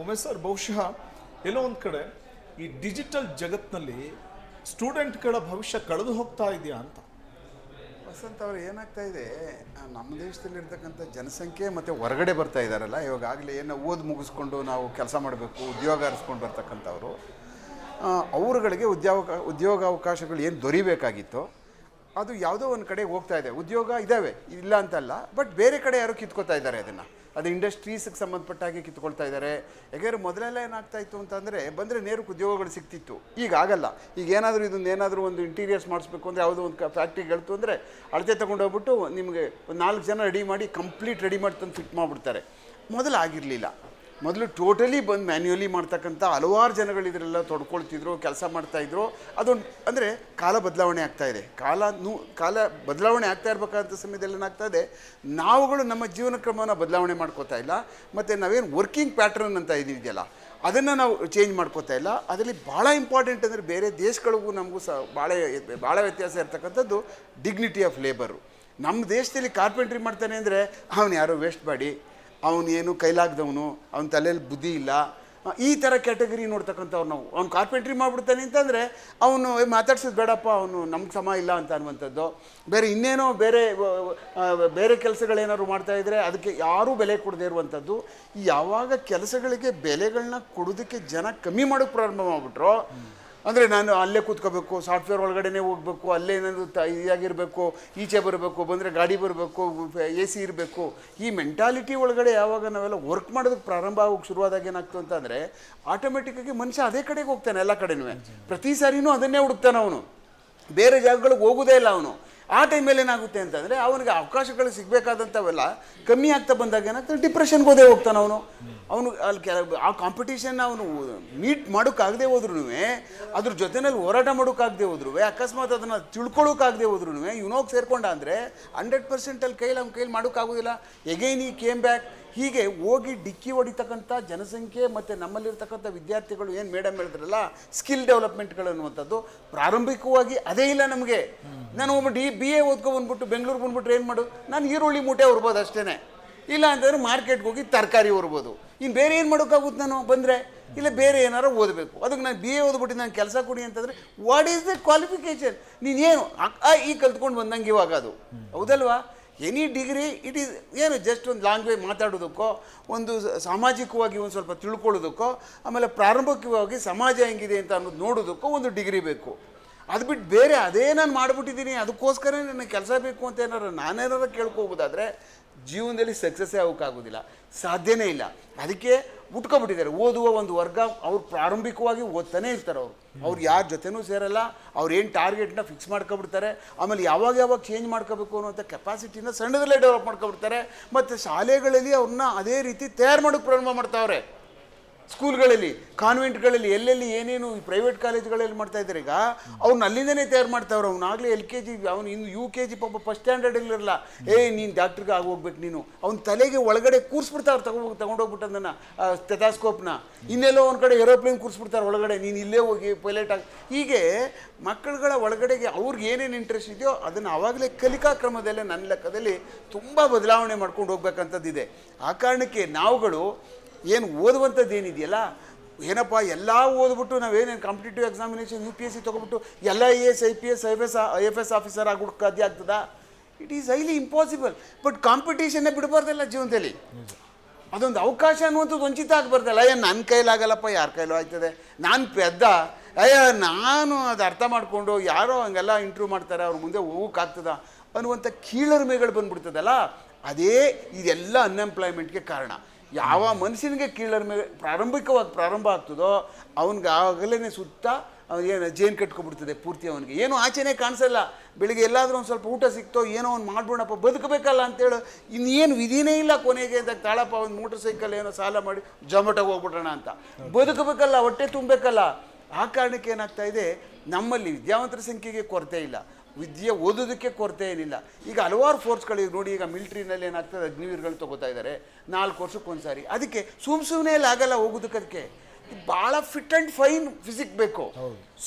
Umesh sir, ಬಹುಶಃ ಎಲ್ಲೋ ಒಂದು ಕಡೆ ಈ ಡಿಜಿಟಲ್ ಜಗತ್ತಿನಲ್ಲಿ ಸ್ಟೂಡೆಂಟ್ಗಳ ಭವಿಷ್ಯ ಕಳೆದು ಹೋಗ್ತಾ ಇದೆಯಾ ಅಂತ. ವಸಂತ್ ಅವರು ಏನಾಗ್ತಾ ಇದೆ, ನಮ್ಮ ದೇಶದಲ್ಲಿರ್ತಕ್ಕಂಥ ಜನಸಂಖ್ಯೆ ಮತ್ತು ಹೊರಗಡೆ ಬರ್ತಾ ಇದ್ದಾರಲ್ಲ, ಇವಾಗಲೇ ಏನು ಮುಗಿಸ್ಕೊಂಡು ನಾವು ಕೆಲಸ ಮಾಡಬೇಕು, ಉದ್ಯೋಗ ಅರಿಸ್ಕೊಂಡು ಬರ್ತಕ್ಕಂಥವ್ರು, ಅವರುಗಳಿಗೆ ಉದ್ಯೋಗಾವಕಾಶಗಳು ಏನು ದೊರಿಬೇಕಾಗಿತ್ತೋ ಅದು ಯಾವುದೋ ಒಂದು ಕಡೆ ಹೋಗ್ತಾ ಇದೆ. ಉದ್ಯೋಗ ಇದ್ದಾವೆ, ಇಲ್ಲ ಅಂತಲ್ಲ, ಬಟ್ ಬೇರೆ ಕಡೆ ಯಾರು ಕಿತ್ಕೋತಾ ಇದ್ದಾರೆ ಅದನ್ನು. ಅದು ಇಂಡಸ್ಟ್ರೀಸ್ಗೆ ಸಂಬಂಧಪಟ್ಟ ಹಾಗೆ ಕಿತ್ಕೊಳ್ತಾ ಇದ್ದಾರೆ. ಯಾಕೆಂದರೆ ಮೊದಲೆಲ್ಲ ಏನಾಗ್ತಾ ಇತ್ತು ಅಂತಂದರೆ ಬಂದರೆ ನೇರಕ್ಕೆ ಉದ್ಯೋಗಗಳು ಸಿಗ್ತಿತ್ತು. ಈಗ ಆಗಲ್ಲ. ಈಗ ಏನಾದರೂ ಒಂದು ಇಂಟೀರಿಯರ್ಸ್ ಮಾಡಿಸ್ಬೇಕು ಅಂದರೆ ಯಾವುದೋ ಒಂದು ಫ್ಯಾಕ್ಟ್ರಿಗೆ ಹೇಳ್ತು ಅಂದರೆ ಅಳತೆ ತೊಗೊಂಡೋಗ್ಬಿಟ್ಟು ನಿಮಗೆ ಒಂದು 4 ಜನ ರೆಡಿ ಮಾಡಿ ಕಂಪ್ಲೀಟ್ ರೆಡಿ ಮಾಡಿ ತಂದು ಫಿಟ್ ಮಾಡಿಬಿಡ್ತಾರೆ. ಮೊದಲು ಆಗಿರಲಿಲ್ಲ. ಮೊದಲು ಟೋಟಲಿ ಬಂದು ಮ್ಯಾನ್ಯುಯಲಿ ಮಾಡ್ತಕ್ಕಂಥ ಹಲವಾರು ಜನಗಳು ಇದರೆಲ್ಲ ತೊಡ್ಕೊಳ್ತಿದ್ರು, ಕೆಲಸ ಮಾಡ್ತಾಯಿದ್ರು. ಅದೊಂದು ಅಂದರೆ ಕಾಲ ಬದಲಾವಣೆ ಆಗ್ತಾಯಿದೆ. ಕಾಲ ಬದಲಾವಣೆ ಆಗ್ತಾ ಇರಬೇಕಾದಂಥ ಸಮಯದಲ್ಲಿ ಏನಾಗ್ತಾ ಇದೆ, ನಾವುಗಳು ನಮ್ಮ ಜೀವನ ಕ್ರಮವನ್ನು ಬದಲಾವಣೆ ಮಾಡ್ಕೋತಾ ಇಲ್ಲ. ಮತ್ತು ನಾವೇನು ವರ್ಕಿಂಗ್ ಪ್ಯಾಟ್ರನ್ ಅಂತ ಇದೆಯಲ್ಲ ಅದನ್ನು ನಾವು ಚೇಂಜ್ ಮಾಡ್ಕೋತಾ ಇಲ್ಲ. ಅದರಲ್ಲಿ ಭಾಳ ಇಂಪಾರ್ಟೆಂಟ್ ಅಂದರೆ ಬೇರೆ ದೇಶಗಳಿಗೂ ನಮಗೂ ಭಾಳ ವ್ಯತ್ಯಾಸ ಇರ್ತಕ್ಕಂಥದ್ದು ಡಿಗ್ನಿಟಿ ಆಫ್ ಲೇಬರು. ನಮ್ಮ ದೇಶದಲ್ಲಿ ಕಾರ್ಪೆಂಟ್ರಿ ಮಾಡ್ತಾನೆ ಅಂದರೆ ಅವನು ಯಾರೋ ವೇಸ್ಟ್ ಮಾಡಿ, ಅವನೇನು ಕೈಲಾಗ್ದವನು, ಅವನ ತಲೆಯಲ್ಲಿ ಬುದ್ಧಿ ಇಲ್ಲ, ಈ ಥರ ಕ್ಯಾಟಗರಿ ನೋಡ್ತಕ್ಕಂಥವ್ರು ನಾವು. ಅವ್ನು ಕಾರ್ಪೆಂಟ್ರಿ ಮಾಡಿಬಿಡ್ತಾನೆ ಅಂತಂದರೆ ಅವನು ಮಾತಾಡ್ಸೋದು ಬೇಡಪ್ಪ, ಅವನು ನಮ್ಗೆ ಸಮ ಇಲ್ಲ ಅಂತ ಅನ್ನುವಂಥದ್ದು. ಇನ್ನೇನೋ ಬೇರೆ ಕೆಲಸಗಳೇನಾದ್ರು ಮಾಡ್ತಾಯಿದ್ರೆ ಅದಕ್ಕೆ ಯಾರೂ ಬೆಲೆ ಕೊಡದೇ ಇರುವಂಥದ್ದು. ಯಾವಾಗ ಕೆಲಸಗಳಿಗೆ ಬೆಲೆಗಳನ್ನ ಕೊಡೋದಕ್ಕೆ ಜನ ಕಮ್ಮಿ ಮಾಡೋಕ್ಕೆ ಪ್ರಾರಂಭ ಮಾಡಿಬಿಟ್ರು, ಅಂದರೆ ನಾನು ಅಲ್ಲೇ ಕೂತ್ಕೋಬೇಕು, ಸಾಫ್ಟ್ವೇರ್ ಒಳಗಡೆನೇ ಹೋಗಬೇಕು, ಅಲ್ಲೇ ಏನಾದರೂ ಇದಾಗಿರಬೇಕು, ಈಚೆ ಬರಬೇಕು, ಬಂದರೆ ಗಾಡಿ ಬರಬೇಕು, AC ಇರಬೇಕು, ಈ ಮೆಂಟಾಲಿಟಿ ಒಳಗಡೆ ಯಾವಾಗ ನಾವೆಲ್ಲ ವರ್ಕ್ ಮಾಡೋದಕ್ಕೆ ಪ್ರಾರಂಭ ಆಗೋಕ್ಕೆ ಶುರುವಾದಾಗ ಏನಾಗ್ತು ಅಂತಂದರೆ ಆಟೋಮೆಟಿಕ್ಕಾಗಿ ಮನುಷ್ಯ ಅದೇ ಕಡೆಗೆ ಹೋಗ್ತಾನೆ. ಎಲ್ಲ ಕಡೆನೂ ಪ್ರತಿ ಸಾರಿನೂ ಅದನ್ನೇ ಹುಡುಕ್ತಾನೆ. ಅವನು ಬೇರೆ ಜಾಗಗಳಿಗೆ ಹೋಗೋದೇ ಇಲ್ಲ. ಅವನು ಆ ಟೈಮಲ್ಲಿ ಏನಾಗುತ್ತೆ ಅಂತಂದರೆ ಅವನಿಗೆ ಅವಕಾಶಗಳು ಸಿಗಬೇಕಾದಂಥವೆಲ್ಲ ಕಮ್ಮಿ ಆಗ್ತಾ ಬಂದಾಗ ಏನಾಗ್ತದೆ, ಡಿಪ್ರೆಷನ್ಗೆ ಹೋಗ್ತಾನೆ ಅವನು. ಅಲ್ಲಿ ಆ ಕಾಂಪಿಟೇಷನ್ನ ಅವನು ಮೀಟ್ ಮಾಡೋಕ್ಕಾಗದೆ ಹೋದ್ರೂ, ಅದ್ರ ಜೊತೆಯಲ್ಲಿ ಹೋರಾಟ ಮಾಡೋಕ್ಕಾಗದೆ ಹೋದ್ರೂ, ಅಕಸ್ಮಾತ್ ಅದನ್ನು ತಿಳ್ಕೊಳ್ಳೋಕ್ಕಾಗದೆ ಹೋದ್ರೂ ಇವನೋಗಿ ಸೇರ್ಕೊಂಡ ಅಂದರೆ 100% ಅಲ್ಲಿ ಅವ್ನ ಕೈಲಿ ಮಾಡೋಕ್ಕಾಗೋದಿಲ್ಲ. ಎಗೈನ್ ಈ ಕೇಮ್ ಬ್ಯಾಕ್. ಹೀಗೆ ಹೋಗಿ ಡಿಕ್ಕಿ ಹೊಡಿತಕ್ಕಂಥ ಜನಸಂಖ್ಯೆ ಮತ್ತು ನಮ್ಮಲ್ಲಿರ್ತಕ್ಕಂಥ ವಿದ್ಯಾರ್ಥಿಗಳು ಏನು ಮೇಡಮ್ ಹೇಳಿದ್ರಲ್ಲ, ಸ್ಕಿಲ್ ಡೆವಲಪ್ಮೆಂಟ್ಗಳು ಅನ್ನುವಂಥದ್ದು ಪ್ರಾರಂಭಿಕವಾಗಿ ಅದೇ ಇಲ್ಲ ನಮಗೆ. ನಾನು ಒಬ್ಬ BA ಓದ್ಕೊಂಡ್ಬಂದ್ಬಿಟ್ಟು ಬೆಂಗಳೂರಿಗೆ ಬಂದ್ಬಿಟ್ರೆ ಏನು ಮಾಡು, ನಾನು ಈರುಳ್ಳಿ ಮೂಟೆ ಹೊರ್ಬೋದು ಅಷ್ಟೇ. ಇಲ್ಲ ಅಂತಂದ್ರೆ ಮಾರ್ಕೆಟ್ಗೆ ಹೋಗಿ ತರಕಾರಿ ಹೊರ್ಬೋದು. ಇನ್ನು ಬೇರೆ ಏನು ಮಾಡೋಕ್ಕಾಗುತ್ತೆ ನಾನು ಬಂದರೆ? ಇಲ್ಲ ಬೇರೆ ಏನಾರು ಓದಬೇಕು. ಅದಕ್ಕೆ ನಾನು BA ಓದ್ಬಿಟ್ಟು ನಾನು ಕೆಲಸ ಕೊಡಿ ಅಂತಂದರೆ ವಾಟ್ ಈಸ್ ದ ಕ್ವಾಲಿಫಿಕೇಷನ್? ನೀನೇನು ಈ ಕಲ್ತ್ಕೊಂಡು ಬಂದಂಗೆ ಇವಾಗ ಅದು ಹೌದಲ್ವಾ? ಎನಿ ಡಿಗ್ರಿ ಇಟ್ ಈಸ್ ಏನು ಜಸ್ಟ್ ಒಂದು ಲ್ಯಾಂಗ್ವೇಜ್ ಮಾತಾಡೋದಕ್ಕೋ, ಒಂದು ಸಾಮಾಜಿಕವಾಗಿ ಒಂದು ಸ್ವಲ್ಪ ತಿಳ್ಕೊಳ್ಳೋದಕ್ಕೋ, ಆಮೇಲೆ ಪ್ರಾರಂಭಿಕವಾಗಿ ಸಮಾಜ ಹೆಂಗಿದೆ ಅಂತ ಅನ್ನೋದು ನೋಡೋದಕ್ಕೋ ಒಂದು ಡಿಗ್ರಿ ಬೇಕು. ಅದು ಬಿಟ್ಟು ಬೇರೆ ಅದೇ ನಾನು ಮಾಡಿಬಿಟ್ಟಿದ್ದೀನಿ ಅದಕ್ಕೋಸ್ಕರ ನನಗೆ ಕೆಲಸ ಬೇಕು ಅಂತ ನಾನೇನಾರು ಕೇಳ್ಕೋಬೋದಾದರೆ ಜೀವನದಲ್ಲಿ ಸಕ್ಸಸ್ಸೇ ಆಗೋಕ್ಕಾಗೋದಿಲ್ಲ, ಸಾಧ್ಯನೇ ಇಲ್ಲ. ಅದಕ್ಕೆ ಉಟ್ಕೊಬಿಟ್ಟಿದ್ದಾರೆ ಓದುವ ಒಂದು ವರ್ಗ. ಅವ್ರು ಪ್ರಾರಂಭಿಕವಾಗಿ ಓದ್ತಾನೆ ಇರ್ತಾರೆ. ಅವ್ರು ಯಾರ ಜೊತೆನೂ ಸೇರಲ್ಲ. ಅವ್ರು ಏನು ಟಾರ್ಗೆಟ್ನ ಫಿಕ್ಸ್ ಮಾಡ್ಕೊಬಿಡ್ತಾರೆ. ಆಮೇಲೆ ಯಾವಾಗ ಚೇಂಜ್ ಮಾಡ್ಕೋಬೇಕು ಅನ್ನೋಂಥ ಕೆಪಾಸಿಟಿನ ಸಣ್ಣದಲ್ಲೇ ಡೆವಲಪ್ ಮಾಡ್ಕೊಬಿಡ್ತಾರೆ. ಮತ್ತು ಶಾಲೆಗಳಲ್ಲಿ ಅವ್ರನ್ನ ಅದೇ ರೀತಿ ತಯಾರು ಮಾಡೋಕ್ಕೆ ಪ್ರಾರಂಭ ಮಾಡ್ತಾವ್ರೆ. ಸ್ಕೂಲ್ಗಳಲ್ಲಿ, ಕಾನ್ವೆಂಟ್ಗಳಲ್ಲಿ, ಎಲ್ಲೆಲ್ಲಿ ಏನೇನು ಪ್ರೈವೇಟ್ ಕಾಲೇಜ್ಗಳಲ್ಲಿ ಮಾಡ್ತಾ ಇದ್ದಾರೆ ಈಗ ಅವ್ನು ಅಲ್ಲಿಂದನೇ ತಯಾರು ಮಾಡ್ತಾವ್ರು. ಅವ್ನಾಗಲೇ LKG, ಅವನು ಇನ್ನು UKG ಪಾಪ ಫಸ್ಟ್ ಸ್ಟ್ಯಾಂಡರ್ಡಲ್ಲಿರಲ್ಲ. ನೀನು ಡಾಕ್ಟ್ರಿಗೆ ಆಗೋಗ್ಬೇಕು ನೀನು, ಅವ್ನ ತಲೆಗೆ ಒಳಗಡೆ ಕೂರಿಸ್ಬಿಡ್ತಾವ್ರು. ತಗೊಂಡೋಗ್ಬಿಟ್ಟು ಅದನ್ನು ಸ್ಟೆಥಾಸ್ಕೋಪ್ನ. ಇನ್ನೆಲ್ಲೋ ಒಂದು ಕಡೆ ಏರೋಪ್ಲೇನ್ ಕೂರಿಸ್ಬಿಡ್ತಾರೆ ಒಳಗಡೆ, ನೀನು ಇಲ್ಲೇ ಹೋಗಿ ಪೈಲಟ್ ಆಗಿ. ಹೀಗೆ ಮಕ್ಕಳುಗಳ ಒಳಗಡೆಗೆ ಅವ್ರಿಗೆ ಏನೇನು ಇಂಟ್ರೆಸ್ಟ್ ಇದೆಯೋ ಅದನ್ನು ಆವಾಗಲೇ ಕಲಿಕಾ ಕ್ರಮದಲ್ಲೇ ನನ್ನ ಲೆಕ್ಕದಲ್ಲಿ ತುಂಬ ಬದಲಾವಣೆ ಮಾಡ್ಕೊಂಡು ಹೋಗ್ಬೇಕಂಥದ್ದಿದೆ. ಆ ಕಾರಣಕ್ಕೆ ನಾವುಗಳು ಏನು ಓದುವಂಥದ್ದು ಏನಿದೆಯಲ್ಲ, ಏನಪ್ಪ ಎಲ್ಲ ಓದ್ಬಿಟ್ಟು ನಾವೇನೇನು ಕಾಂಪಿಟೇಟಿವ್ ಎಕ್ಸಾಮಿನೇಷನ್ UPSC ತೊಗೊಬಿಟ್ಟು ಎಲ್ಲ IAS IPS IFS ಆಫೀಸರ್ ಆಗ್ಬಿಟ್ಟು ಸಾಧ್ಯ ಆಗ್ತದಾ? It is highly impossible. But ಕಾಂಪಿಟೇಷನ್ನೇ ಬಿಡಬಾರ್ದಲ್ಲ ಜೀವನದಲ್ಲಿ. ಅದೊಂದು ಅವಕಾಶ ಅನ್ನುವಂಥದ್ದು ವಂಚಿತ ಆಗಬಾರ್ದಲ್ಲ. ನನ್ನ ಕೈಲಾಗಲ್ಲಪ್ಪ, ಯಾರ ಕೈಲೂ ಆಯ್ತದೆ, ನಾನು ಪೆದ್ದ, ನಾನು ಅದು ಅರ್ಥ ಮಾಡಿಕೊಂಡು ಯಾರೋ ಹಂಗೆಲ್ಲ ಇಂಟ್ರ್ಯೂ ಮಾಡ್ತಾರೆ, ಅವ್ರ ಮುಂದೆ ಹೋಗೋಕ್ಕಾಗ್ತದ ಅನ್ನುವಂಥ ಕೀಳರಿಮೆಗಳು ಬಂದ್ಬಿಡ್ತದಲ್ಲ. ಅದೇ ಇದೆಲ್ಲ ಅನ್ಎಂಪ್ಲಾಯ್ಮೆಂಟ್ಗೆ ಕಾರಣ. ಯಾವ ಮನುಷ್ಯನಿಗೆ ಕೀಳರಿಮೆ ಪ್ರಾರಂಭಿಕವಾಗಿ ಪ್ರಾರಂಭ ಆಗ್ತದೋ ಅವ್ನಿಗೆ ಆಗಲೇ ಸುತ್ತ ಏನು ಜೇನು ಕಟ್ಕೊಬಿಡ್ತದೆ ಪೂರ್ತಿ. ಅವನಿಗೆ ಏನೋ ಆಚೆನೇ ಕಾಣಿಸಲ್ಲ. ಬೆಳಿಗ್ಗೆ ಎಲ್ಲಾದರೂ ಒಂದು ಸ್ವಲ್ಪ ಊಟ ಸಿಕ್ತೋ ಏನೋ ಒಂದು ಮಾಡ್ಬೋಣಪ್ಪ, ಬದುಕಬೇಕಲ್ಲ ಅಂತೇಳಿ ಇನ್ನೇನು ವಿಧಿನೇ ಇಲ್ಲ. ಕೊನೆಗೆ ಅಂತ ತಾಳಪ್ಪ ಒಂದು ಮೋಟರ್ ಸೈಕಲ್ ಏನೋ ಸಾಲ ಮಾಡಿ ಜೊಮೆಟೋಗೆ ಹೋಗ್ಬಿಡೋಣ ಅಂತ. ಬದುಕಬೇಕಲ್ಲ, ಹೊಟ್ಟೆ ತುಂಬಬೇಕಲ್ಲ. ಆ ಕಾರಣಕ್ಕೆ ಏನಾಗ್ತಾ ಇದೆ, ನಮ್ಮಲ್ಲಿ ವಿದ್ಯಾವಂತರ ಸಂಖ್ಯೆಗೆ ಕೊರತೆ ಇಲ್ಲ, ವಿದ್ಯೆ ಓದೋದಕ್ಕೆ ಕೊರತೆ ಏನಿಲ್ಲ. ಈಗ ಹಲವಾರು ಫೋರ್ಸ್ಗಳಿಗೆ ನೋಡಿ, ಈಗ ಮಿಲ್ಟ್ರಿನಲ್ಲಿ ಏನಾಗ್ತದೆ, ಅಗ್ನಿವೀರ್ಗಳು ತೊಗೋತಾ ಇದ್ದಾರೆ 4 ವರ್ಷಕ್ಕೊಂದು ಸಾರಿ. ಅದಕ್ಕೆ ಸುಮ್ಮನೆ ಎಲ್ಲ ಆಗಲ್ಲ ಹೋಗೋದಕ್ಕೆ. ಅದಕ್ಕೆ ಭಾಳ ಫಿಟ್ ಆ್ಯಂಡ್ ಫೈನ್ ಫಿಸಿಕ್ ಬೇಕು,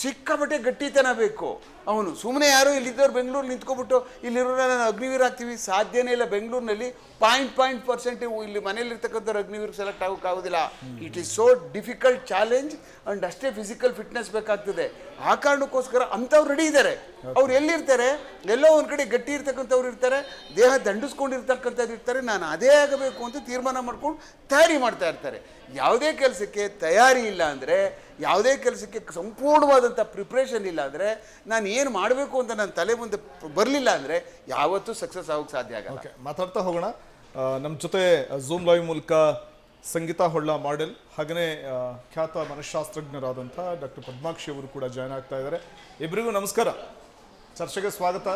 ಸಿಕ್ಕಾಬಟ್ಟೆ ಗಟ್ಟಿತನ ಬೇಕು. ಅವನು ಸುಮ್ಮನೆ ಯಾರು ಇಲ್ಲಿದ್ದವ್ರು ಬೆಂಗಳೂರು ನಿಂತ್ಕೊಬಿಟ್ಟು ಇಲ್ಲಿರೋ ನಾನು ಅಗ್ನಿವೀರ ಆಗ್ತೀವಿ ಸಾಧ್ಯನೇ ಇಲ್ಲ. ಬೆಂಗಳೂರಿನಲ್ಲಿ 0.0% ಇಲ್ಲಿ ಮನೇಲಿರ್ತಕ್ಕಂಥವ್ರು ಅಗ್ನಿವೀರ್ಗೆ ಸೆಲೆಕ್ಟ್ ಆಗೋಕ್ಕಾಗೋದಿಲ್ಲ. It is so difficult challenge and ಅಷ್ಟೇ ಫಿಸಿಕಲ್ ಫಿಟ್ನೆಸ್ ಬೇಕಾಗ್ತದೆ. ಆ ಕಾರಣಕ್ಕೋಸ್ಕರ ಅಂಥವ್ರು ರೆಡಿ ಇದ್ದಾರೆ. ಅವ್ರು ಎಲ್ಲಿರ್ತಾರೆ, ಎಲ್ಲೋ ಒಂದು ಕಡೆ ಗಟ್ಟಿ ಇರ್ತಕ್ಕಂಥವ್ರು ಇರ್ತಾರೆ, ದೇಹ ದಂಡಿಸ್ಕೊಂಡಿರ್ತಕ್ಕಂಥದ್ದು ಇರ್ತಾರೆ. ನಾನು ಅದೇ ಆಗಬೇಕು ಅಂತ ತೀರ್ಮಾನ ಮಾಡ್ಕೊಂಡು ತಯಾರಿ ಮಾಡ್ತಾ ಇರ್ತಾರೆ. ಯಾವುದೇ ಕೆಲಸಕ್ಕೆ ತಯಾರಿ ಇಲ್ಲ ಅಂದರೆ, ಯಾವುದೇ ಕೆಲಸಕ್ಕೆ ಸಂಪೂರ್ಣವಾದಂಥ ಪ್ರಿಪ್ರೇಷನ್ ಇಲ್ಲ ಅಂದರೆ, ನಾನು ಏನು ಮಾಡಬೇಕು ಅಂತ ನನ್ನ ತಲೆ ಮುಂದೆ ಬರಲಿಲ್ಲ ಅಂದರೆ ಯಾವತ್ತೂ ಸಕ್ಸಸ್ ಆಗೋಕ್ಕೆ ಸಾಧ್ಯ ಆಗಲ್ಲ. ಓಕೆ, ಮಾತಾಡ್ತಾ ಹೋಗೋಣ. ನಮ್ಮ ಜೊತೆ ಝೂಮ್ ಲೈವ್ ಮೂಲಕ ಸಂಗೀತಾ ಹೊಳ್ಳ ಮಾಡೆಲ್ ಹಾಗೆಯೇ ಖ್ಯಾತ ಮನಃಶಾಸ್ತ್ರಜ್ಞರಾದಂಥ ಡಾಕ್ಟರ್ ಪದ್ಮಾಕ್ಷಿ ಅವರು ಕೂಡ ಜಾಯ್ನ್ ಆಗ್ತಾ ಇದ್ದಾರೆ. ಇಬ್ಬರಿಗೂ ನಮಸ್ಕಾರ, ಚರ್ಚೆಗೆ ಸ್ವಾಗತ.